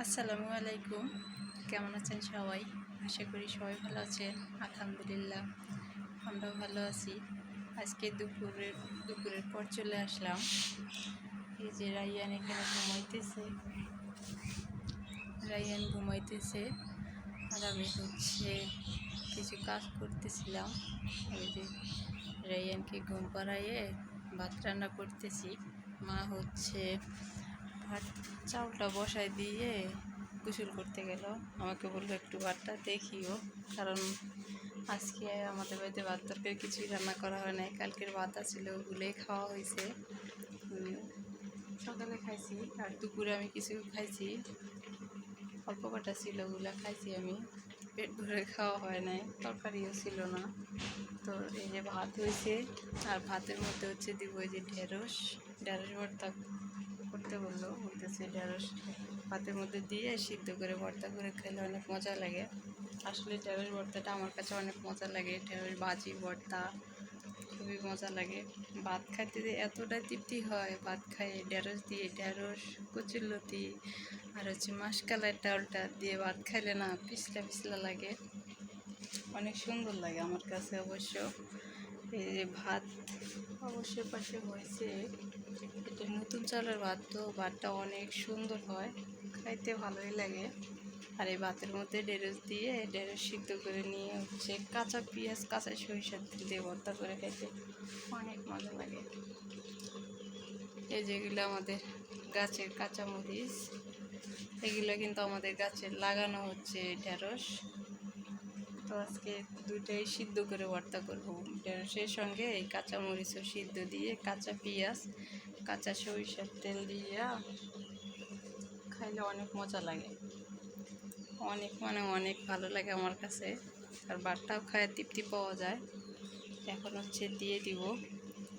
আসসালামু আলাইকুম। কেমন আছেন সবাই? আশা করি সবাই ভালো আছেন। আলহামদুলিল্লাহ আমরাও ভালো আছি। আজকে দুপুরের পর চলে আসলাম। এই যে রাইয়ান এখানে ঘুমাইতেছে আর আমি কিছু কাজ করতেছিলাম। এই যে রাইয়ানকে ঘুম পাড়াইয়ে ভাত রান্না করতেছি। মা ভাত চাউলটা বসায় দিয়ে গোসল করতে গেল। আমাকে বললো একটু ভাতটা দেখিও, কারণ আজকে আমাদের বাড়িতে ভাত তরকারি কিছুই রান্না করা হয় নাই। কালকের ভাত ছিল, ওগুলোই খাওয়া হয়েছে। সকালে খাইছি আর দুপুরে আমি কিছু খাইছি, অল্প কটা ছিল, ওগুলো খাইছি। আমি পেট ভরে খাওয়া হয় নাই, তরকারিও ছিল না। তো এই যে ভাত হয়েছে আর ভাতের মধ্যে দিব এই যে ঢেঁড়স ভর্তা করতে বলতেছে। ঢেঁড়স ভাতের মধ্যে দিয়ে সিদ্ধ করে ভর্তা করে খেলে অনেক মজা লাগে। আসলে ঢেঁড়স ভর্তাটা আমার কাছে অনেক মজা লাগে। ঢেঁড়স ভাজি ভর্তা খুবই মজা লাগে। ভাত খাইতে এতটা তৃপ্তি হয়, ভাত খাই ঢেঁড়স দিয়ে, ঢেঁড়স কচুরলতি আর মাসকালের ডালটা দিয়ে ভাত খাইলে না পিছলা পিছলা লাগে, অনেক সুন্দর লাগে আমার কাছে। অবশ্য এই যে ভাত অবশ্যই পাশে হয়েছে, এটা নতুন চালের ভাত, তো ভাতটা অনেক সুন্দর হয়, খাইতে ভালোই লাগে। আর এই ভাতের মধ্যে ঢেঁড়স সিদ্ধ করে নিয়ে কাঁচা পেঁয়াজ কাঁচা সরিষার তেল দিয়ে ভর্তা করে খাইতে অনেক মজা লাগে। এই যেগুলো আমাদের গাছের কাঁচামরিচ, এগুলো কিন্তু আমাদের গাছের লাগানো হচ্ছে ঢেঁড়স। তো আজকে দুইটাই সিদ্ধ করে ভর্তা করবো। ঢেঁড়সের সঙ্গে এই কাঁচামরিচও সিদ্ধ দিয়ে, কাঁচা পেঁয়াজ কাঁচা সরিষার তেল দিয়ে খাইলে অনেক মজা লাগে, অনেক ভালো লাগে আমার কাছে। আর ভাতটাও খায় তৃপ্তি পাওয়া যায়। এখন দিয়ে দিব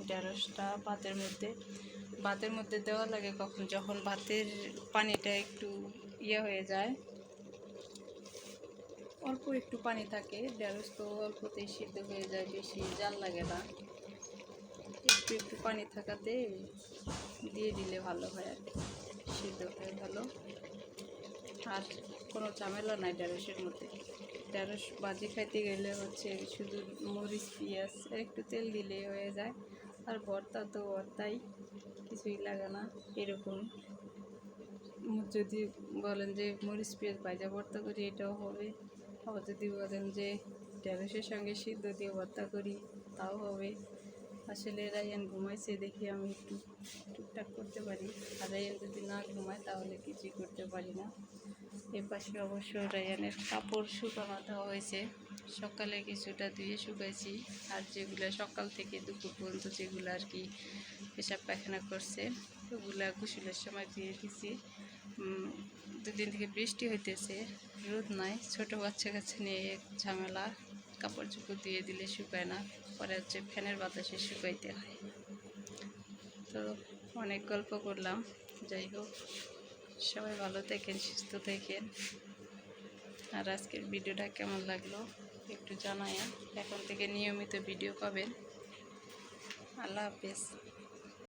ঢেঁড়সটা ভাতের মধ্যে দেওয়া লাগে যখন ভাতের পানিটা একটু হয়ে যায়, অল্প একটু পানি থাকে, ঢেঁড়স তো অল্পতেই সিদ্ধ হয়ে যায়, বেশি জাল লাগে না। একটু পানি থাকাতে দিয়ে দিলে ভালো হয়, আর সিদ্ধ হয়ে ভালো। আর কোনো ঝামেলা নাই ঢেঁড়সের মধ্যে। ঢেঁড়স ভাজি খাইতে গেলে শুধু মরিচ পেঁয়াজ একটু তেল দিলেই হয়ে যায়। আর ভর্তা তো ভর্তাই, কিছুই লাগে না। এরকম যদি বলেন যে মরিচ পেঁয়াজ ভাজা ভর্তা করি, এটাও হবে। আবার যদি বলেন যে ঢেঁড়সের সঙ্গে সিদ্ধ দিয়ে ভর্তা করি, তাও হবে। আসলে রায়ান ঘুমাইছে দেখি আমি একটু টুকটাক করতে পারি। আর রায়ান যদি না ঘুমায় তাহলে কিছুই করতে পারি না। এ পাশে অবশ্য রায়ানের কাপড় শুকানো দেওয়া হয়েছে। সকালে কিছুটা ধুয়ে শুকাইছি, আর যেগুলো সকাল থেকে দুপুর পর্যন্ত যেগুলো আর কি পেশাব পায়খানা করছে, ওগুলা গোসলের সময় ধুয়ে দিছি। দুদিন থেকে বৃষ্টি হইতেছে, রোদ নাই, ছোটো বাচ্চা কাছে নিয়ে ঝামেলা, কাপড় চোপড় দিয়ে দিলে শুকায় না, পরে ফ্যানের বাতাসে শুকাইতে হয়। তো অনেক গল্প করলাম, যাই হোক সবাই ভালো থাকেন, সুস্থ থাকেন। আর আজকের ভিডিওটা কেমন লাগলো একটু জানায়েন। এখন থেকে নিয়মিত ভিডিও পাবেন। আল্লাহ হাফেজ।